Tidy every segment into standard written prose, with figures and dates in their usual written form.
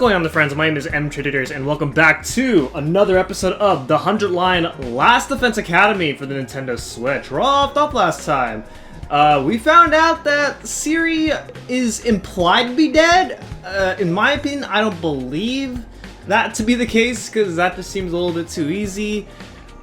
going on, friends? My name is Traders, and welcome back to another episode of the 100-line Last Defense Academy for the Nintendo Switch. We're all off up last time. We found out that Siri is implied to be dead. In my opinion, I don't believe that to be the case, because that just seems a little bit too easy.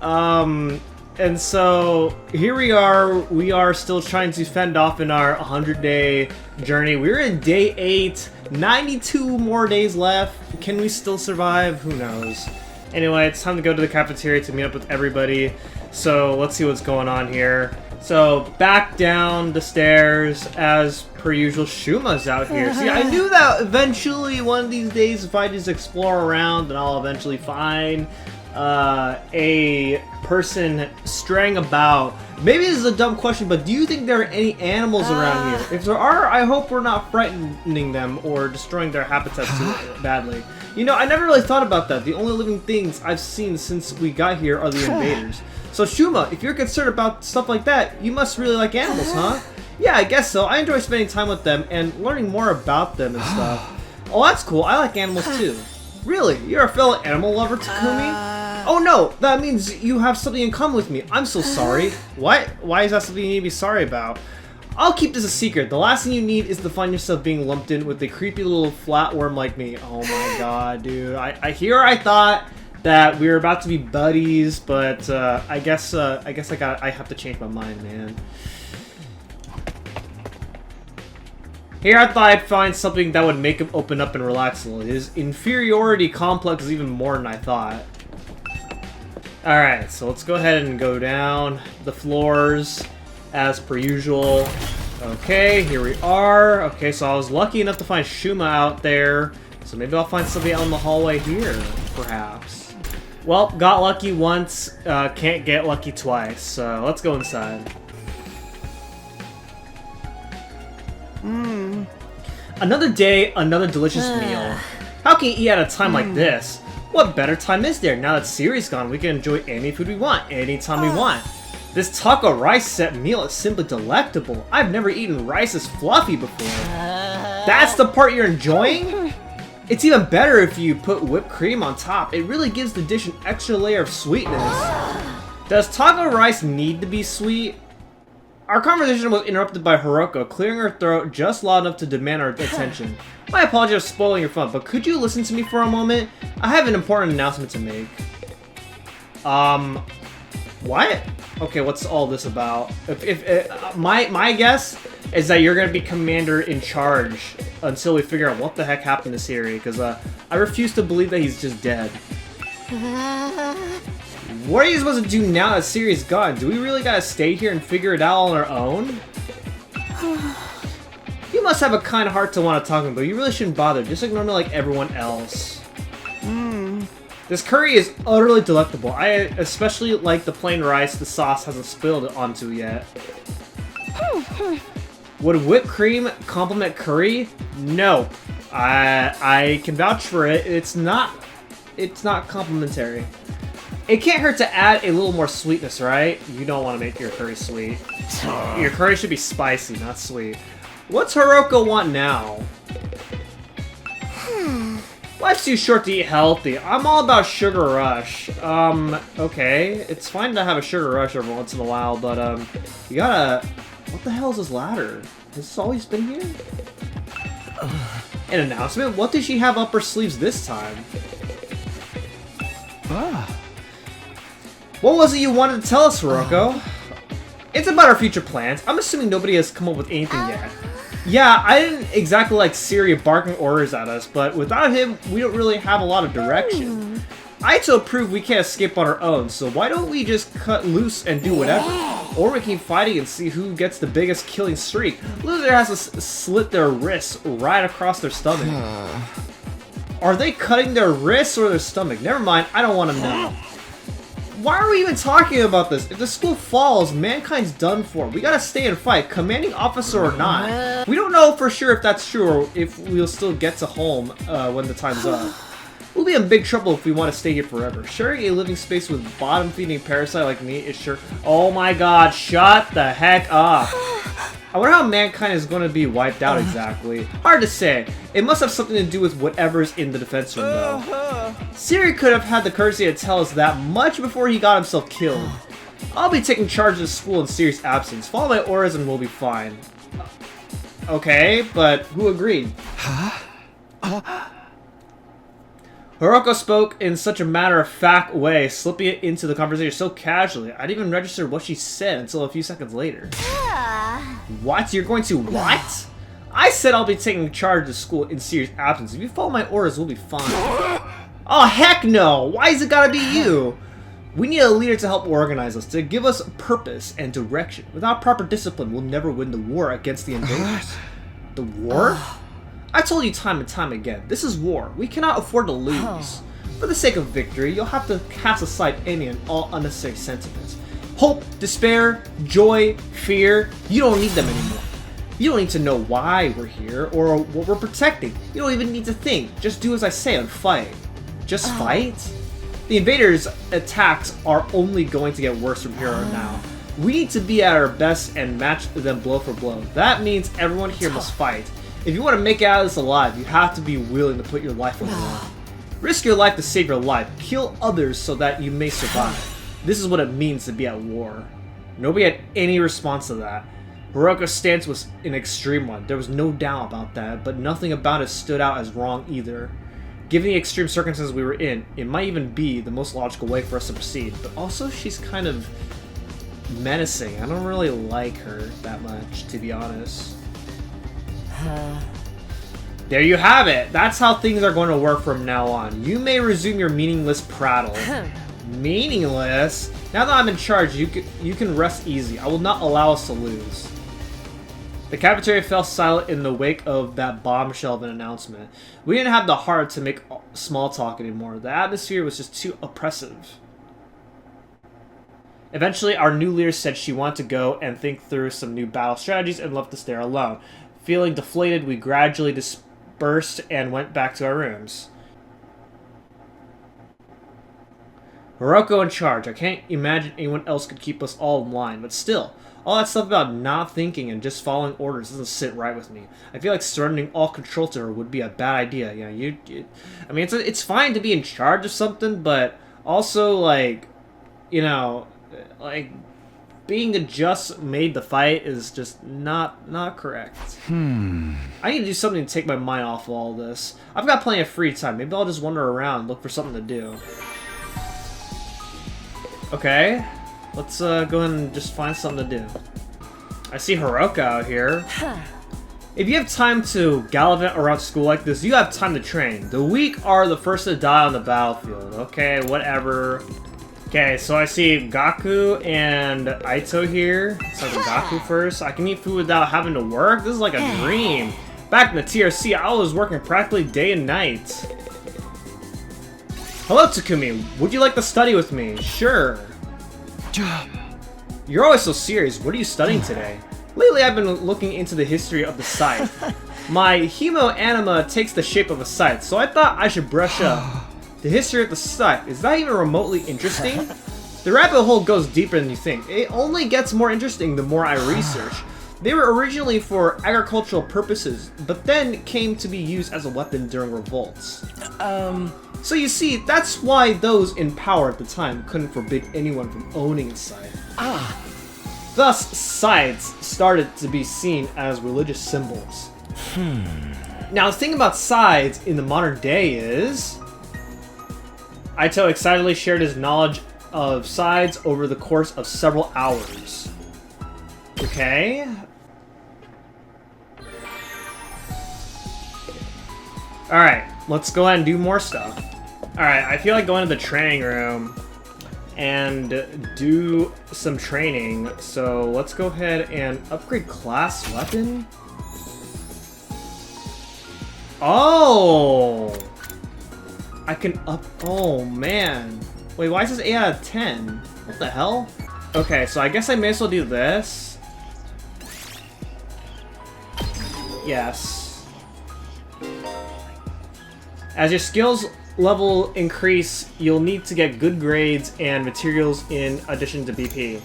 And so, here we are still trying to fend off in our 100-day journey. We're in day 8, 92 more days left. Can we still survive? Who knows? Anyway, it's time to go to the cafeteria to meet up with everybody. So, let's see what's going on here. So, back down the stairs, as per usual, Shuma's out here. See, I knew that eventually, one of these days, if I just explore around, then I'll eventually find a person straying about. Maybe this is a dumb question, but do you think there are any animals around here? If there are, I hope we're not frightening them or destroying their habitats too badly. You know, I never really thought about that. The only living things I've seen since we got here are the invaders. So Shuma, if you're concerned about stuff like that, you must really like animals, huh? Yeah, I guess so. I enjoy spending time with them and learning more about them and stuff. Oh, that's cool. I like animals too. Really? You're a fellow animal lover, Takumi? Oh no, that means you have something in common with me. I'm so sorry. What? Why is that something you need to be sorry about? I'll keep this a secret. The last thing you need is to find yourself being lumped in with a creepy little flatworm like me. Oh my god, dude. I thought that we were about to be buddies, but I guess I have to change my mind, man. Here I thought I'd find something that would make him open up and relax a little. His inferiority complex is even more than I thought. Alright, so let's go ahead and go down the floors as per usual. Okay, here we are. Okay, so I was lucky enough to find Shuma out there. So maybe I'll find somebody out in the hallway here, perhaps. Well, got lucky once, can't get lucky twice. So let's go inside. Another day, another delicious meal. How can you eat at a time like this? What better time is there? Now that Siri's gone, we can enjoy any food we want, anytime we want. This taco rice set meal is simply delectable. I've never eaten rice as fluffy before. That's the part you're enjoying? It's even better if you put whipped cream on top. It really gives the dish an extra layer of sweetness. Does taco rice need to be sweet? Our conversation was interrupted by Hiruko, clearing her throat just loud enough to demand our attention. My apologies for spoiling your fun, but could you listen to me for a moment? I have an important announcement to make. What? Okay, what's all this about? My guess is that you're gonna be commander in charge until we figure out what the heck happened to Siri, because I refuse to believe that he's just dead. What are you supposed to do now that Siri's gone? Do we really gotta stay here and figure it out on our own? You must have a kind heart to want to talk to him, but you really shouldn't bother. Just ignore me like everyone else. This curry is utterly delectable. I especially like the plain rice the sauce hasn't spilled onto yet. Would whipped cream complement curry? No. I can vouch for it. It's not complimentary. It can't hurt to add a little more sweetness, right? You don't want to make your curry sweet. Your curry should be spicy, not sweet. What's Hiruko want now? Life's too short to eat healthy. I'm all about sugar rush. Okay. It's fine to have a sugar rush every once in a while, but, you gotta... What the hell is this ladder? Has this always been here? An announcement? What did she have up her sleeves this time? What was it you wanted to tell us, Hiruko? It's about our future plans. I'm assuming nobody has come up with anything yet. Yeah, I didn't exactly like Siri barking orders at us, but without him, we don't really have a lot of direction. I had to prove we can't escape on our own, so why don't we just cut loose and do whatever? Or we keep fighting and see who gets the biggest killing streak. Loser has to slit their wrists right across their stomach. Are they cutting their wrists or their stomach? Never mind, I don't want to know. Why are we even talking about this? If the school falls, mankind's done for. We gotta stay and fight, commanding officer or not. We don't know for sure if that's true or if we'll still get to home when the time's up. We'll be in big trouble if we want to stay here forever. Sharing a living space with bottom-feeding parasite like me is sure... Oh my god, shut the heck up. I wonder how mankind is going to be wiped out exactly. Hard to say. It must have something to do with whatever's in the defense room, though. Siri could have had the courtesy to tell us that much before he got himself killed. I'll be taking charge of the school in Siri's absence. Follow my orders and we'll be fine. Okay, but who agreed? Hiruko spoke in such a matter-of-fact way, slipping it into the conversation so casually, I didn't even register what she said until a few seconds later. What? You're going to what? I said I'll be taking charge of the school in Siri's absence. If you follow my orders, we'll be fine. Oh, heck no! Why is it gotta be you? We need a leader to help organize us, to give us purpose and direction. Without proper discipline, we'll never win the war against the invaders. The war? I told you time and time again, this is war. We cannot afford to lose. For the sake of victory, you'll have to cast aside any and all unnecessary sentiments. Hope, despair, joy, fear, you don't need them anymore. You don't need to know why we're here or what we're protecting. You don't even need to think. Just do as I say and fight. Just fight? The invaders' attacks are only going to get worse from here on now. We need to be at our best and match them blow for blow. That means everyone here must fight. If you want to make it out of this alive, you have to be willing to put your life on the line. Risk your life to save your life. Kill others so that you may survive. This is what it means to be at war. Nobody had any response to that. Hiruko's stance was an extreme one. There was no doubt about that, but nothing about it stood out as wrong either. Given the extreme circumstances we were in, it might even be the most logical way for us to proceed, but also she's kind of menacing. I don't really like her that much, to be honest. There you have it. That's how things are going to work from now on. You may resume your meaningless prattle. Meaningless? Now that I'm in charge, you can rest easy. I will not allow us to lose. The cafeteria fell silent in the wake of that bombshell of an announcement. We didn't have the heart to make small talk anymore. The atmosphere was just too oppressive. Eventually, our new leader said she wanted to go and think through some new battle strategies and left us there alone. Feeling deflated, we gradually dispersed and went back to our rooms. Hiruko in charge. I can't imagine anyone else could keep us all in line, but still, all that stuff about not thinking and just following orders doesn't sit right with me. I feel like surrendering all control to her would be a bad idea. Yeah, I mean, it's fine to be in charge of something, but also, like, you know, like, being the just made the fight is just not correct. I need to do something to take my mind off of all this. I've got plenty of free time. Maybe I'll just wander around, look for something to do. Okay, let's go ahead and just find something to do. I see Hiruko out here. If you have time to gallivant around school like this, you have time to train. The weak are the first to die on the battlefield. Okay, whatever. Okay, so I see Gaku and Aito here. So Gaku first. I can eat food without having to work? This is like a dream. Back in the TRC, I was working practically day and night. Hello, Takumi. Would you like to study with me? Sure. You're always so serious. What are you studying today? Lately, I've been looking into the history of the scythe. My hemo anima takes the shape of a scythe, so I thought I should brush up. The history of the scythe, is that even remotely interesting? The rabbit hole goes deeper than you think. It only gets more interesting the more I research. They were originally for agricultural purposes, but then came to be used as a weapon during revolts. So you see, that's why those in power at the time couldn't forbid anyone from owning a scythe. Thus, scythes started to be seen as religious symbols. Now, the thing about scythes in the modern day is... Aito excitedly shared his knowledge of scythes over the course of several hours. Okay. Alright, let's go ahead and do more stuff. Alright, I feel like going to the training room and do some training. So let's go ahead and upgrade class weapon. Oh! I can up... Oh, man. Wait, why is this 8 out of 10? What the hell? Okay, so I guess I may as well do this. Yes. As your skills level increase, you'll need to get good grades and materials in addition to BP.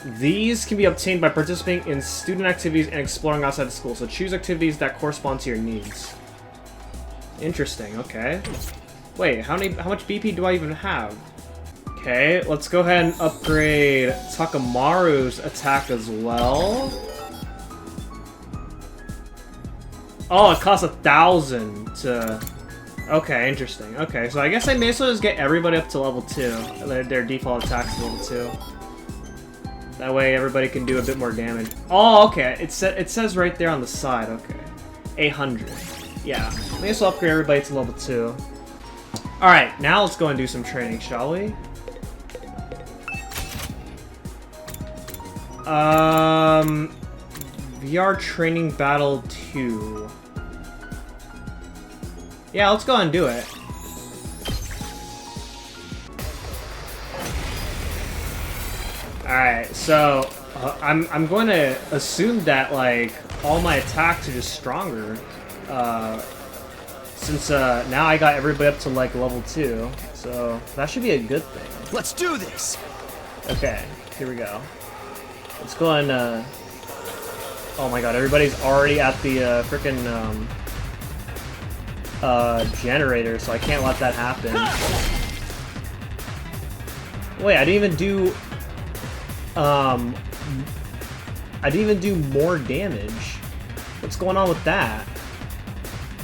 These can be obtained by participating in student activities and exploring outside the school. So choose activities that correspond to your needs. Interesting, okay. Wait, how much BP do I even have? Okay, let's go ahead and upgrade Takamaru's attack as well. Oh, it costs 1,000 to... Okay, interesting. Okay, so I guess I may as well just get everybody up to level 2. Their default attack is level 2. That way everybody can do a bit more damage. Oh, okay. It says right there on the side. Okay. 800. Yeah. May as well upgrade everybody to level 2. Alright, now let's go and do some training, shall we? VR Training Battle 2. Yeah, let's go and do it. Alright, so I'm going to assume that like all my attacks are just stronger. Since now I got everybody up to like level 2, so that should be a good thing. Let's do this. Okay, here we go. Let's go and oh my god, everybody's already at the frickin' generator, so I can't let that happen. Wait, I didn't even do more damage. What's going on with that?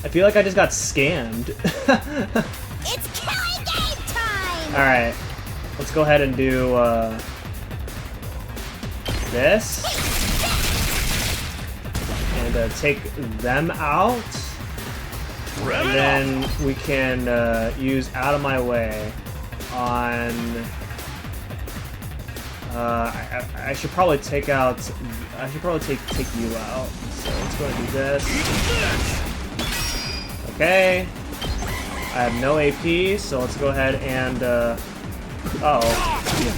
I feel like I just got scammed. It's killing game time! Alright, let's go ahead and do this. And take them out. And then we can use Out of My Way on... I should probably take out... I should probably take you out. So let's go and do this. Okay. I have no AP, so let's go ahead and... uh-oh.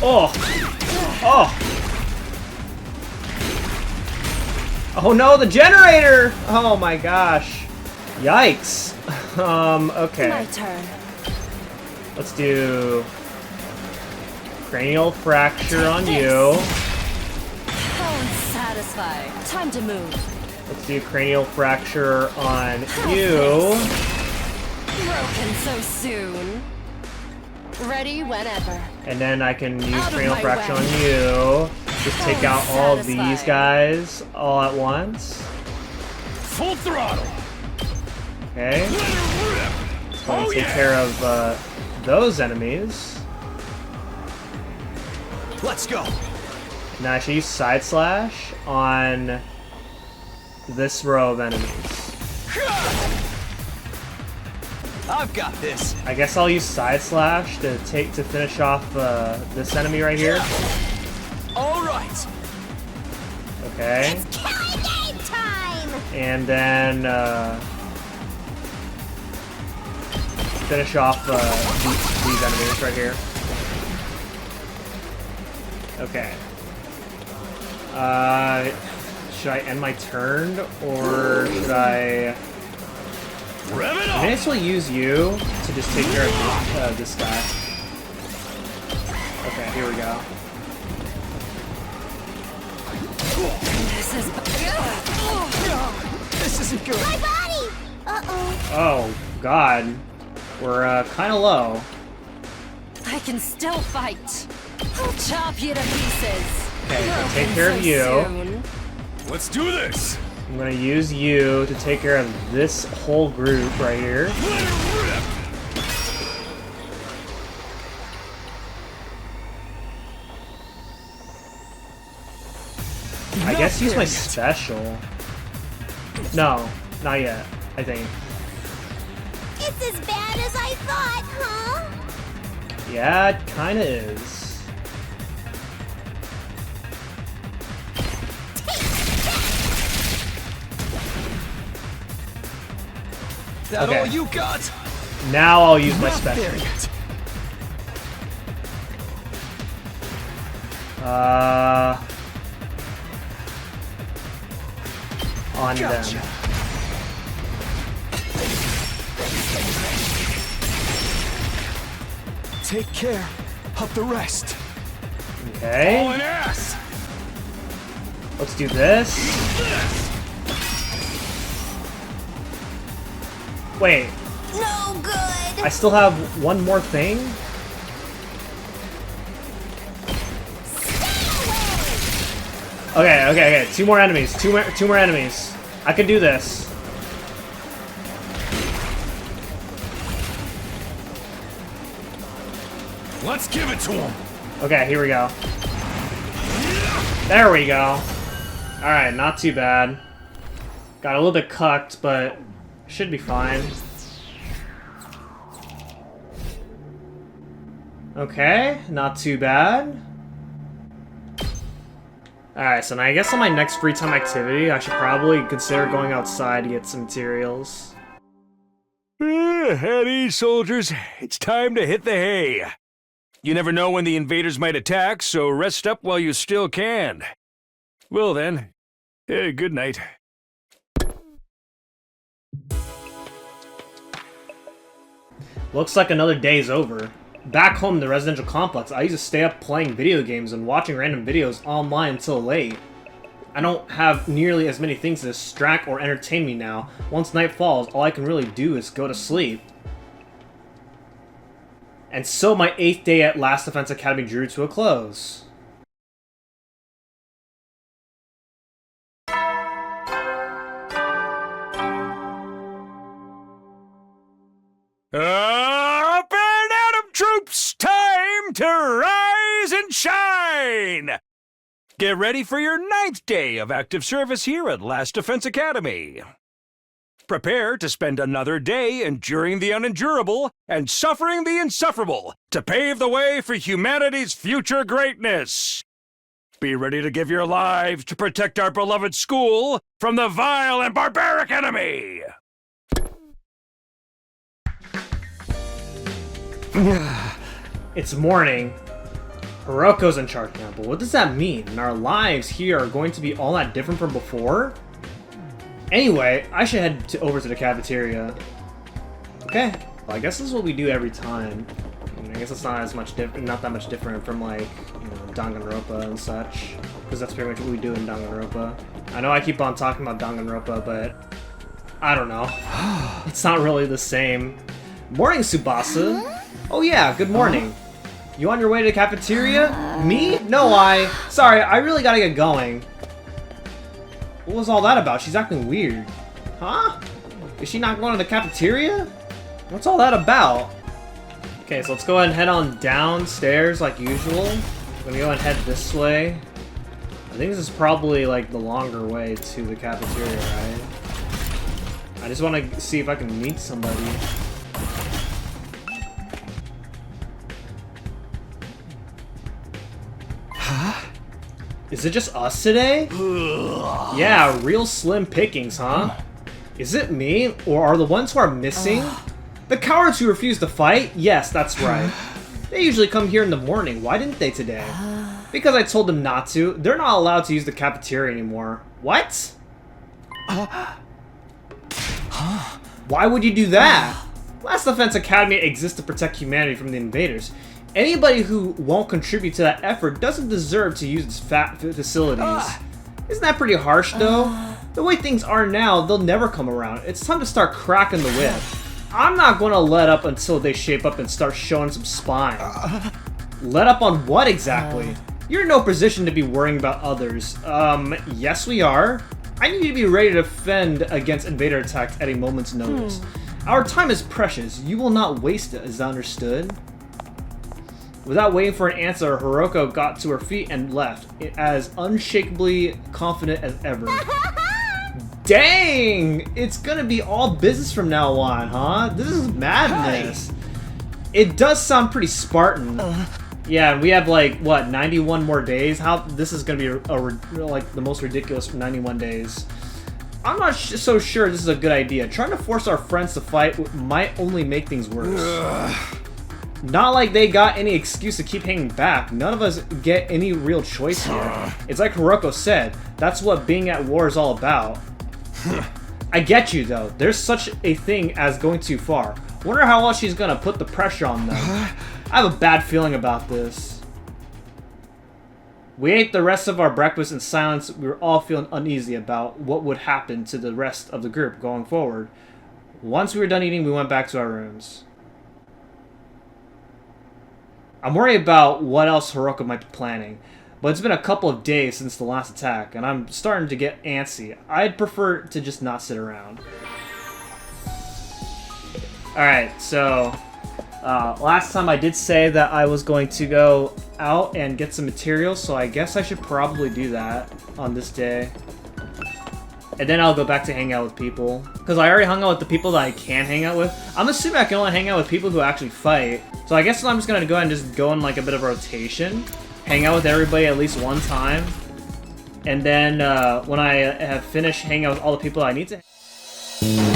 Oh! Oh! Oh no, the generator! Oh my gosh. Yikes. Okay. My turn. Let's do cranial fracture on you. How unsatisfying. Time to move. Let's do cranial fracture on you. Broken so soon. Ready whenever. And then I can use Out of cranial my fracture way. on you. Just take out all of these Satisfying. guys all at once. Full throttle. Okay. So I'm gonna take care of those enemies. Let's go. Now I should use side slash on this row of enemies. I've got this. I guess I'll use side slash to finish off this enemy right here. All right. Okay. It's killing game time! And then finish off these enemies right here. Okay. Should I end my turn or should I? Rev it I may as well use you to just take care of this guy. Okay, here we go. This isn't good. My body! Uh-oh. Oh God, we're kind of low. I can still fight. I'll chop you to pieces. Okay, so Broken take care of so you. soon. Let's do this. I'm gonna use you to take care of this whole group right here. Let it rip. I guess use my Not there yet. special. No, not yet, I think. It's as bad as I thought, huh? Yeah, it kinda is. That Okay. all you got? Now I'll use my Not special. there yet. On Gotcha. them. Take care of the rest. Okay. All an ass. Let's do this. Wait. No good. I still have one more thing? Okay. Two more enemies. Two more enemies. I can do this. Let's give it to him. Okay, here we go. There we go. Alright, not too bad. Got a little bit cucked, but should be fine. Okay, not too bad. Alright, so now I guess on my next free time activity, I should probably consider going outside to get some materials. At ease, soldiers. It's time to hit the hay. You never know when the invaders might attack, so rest up while you still can. Well then, good night. Looks like another day's over. Back home in the residential complex, I used to stay up playing video games and watching random videos online until late. I don't have nearly as many things to distract or entertain me now. Once night falls, all I can really do is go to sleep. And so my 8th day at Last Defense Academy drew to a close. Up and Atom troops! Time to rise and shine! Get ready for your 9th day of active service here at Last Defense Academy. Prepare to spend another day enduring the unendurable and suffering the insufferable to pave the way for humanity's future greatness. Be ready to give your lives to protect our beloved school from the vile and barbaric enemy! It's morning. Hiruko's in charge now, but what does that mean? And our lives here are going to be all that different from before? Anyway, I should head over to the cafeteria. Okay, well, I guess this is what we do every time. I guess it's not that much different from like, you know, Danganronpa and such, because that's pretty much what we do in Danganronpa. I know I keep on talking about Danganronpa, but I don't know. It's not really the same. Morning, Tsubasa. Oh yeah, good morning. You on your way to the cafeteria? Me? No, Sorry, I really gotta get going. What was all that about? She's acting weird. Huh? Is she not going to the cafeteria? What's all that about? Okay, so let's go ahead and head on downstairs like usual. I'm gonna go and head this way. I think this is probably like the longer way to the cafeteria, right? I just want to see if I can meet somebody. Is it just us today? Yeah, real slim pickings, huh? Is it me, or are the ones who are missing? The cowards who refuse to fight? Yes, that's right. They usually come here in the morning. Why didn't they today? Because I told them not to. They're not allowed to use the cafeteria anymore. What? Why would you do that? Last Defense Academy exists to protect humanity from the invaders. Anybody who won't contribute to that effort doesn't deserve to use its facilities. Isn't that pretty harsh, though? The way things are now, they'll never come around. It's time to start cracking the whip. I'm not going to let up until they shape up and start showing some spine. Let up on what exactly? You're in no position to be worrying about others. Yes we are. I need you to be ready to defend against invader attacks at a moment's notice. Our time is precious. You will not waste it, is that understood? Without waiting for an answer, Hiruko got to her feet and left, as unshakably confident as ever. Dang! It's gonna be all business from now on, huh? This is madness. It does sound pretty Spartan. Yeah, and we have like, what, 91 more days? How this is gonna be like the most ridiculous 91 days. I'm not so sure this is a good idea. Trying to force our friends to fight might only make things worse. Not like they got any excuse to keep hanging back. None of us get any real choice here. It's like Hiruko said, that's what being at war is all about. I get you though, there's such a thing as going too far. Wonder how else she's gonna put the pressure on them. I have a bad feeling about this. We ate the rest of our breakfast in silence. We were all feeling uneasy about what would happen to the rest of the group going forward. Once we were done eating, we went back to our rooms. I'm worried about what else Hiruko might be planning, but it's been a couple of days since the last attack, and I'm starting to get antsy. I'd prefer to just not sit around. Alright, so last time I did say that I was going to go out and get some materials, so I guess I should probably do that on this day. And then I'll go back to hang out with people. Because I already hung out with the people that I can hang out with. I'm assuming I can only hang out with people who actually fight. So I guess I'm just going to go ahead and just go in like a bit of a rotation. Hang out with everybody at least one time. And then when I have finished hanging out with all the people I need to...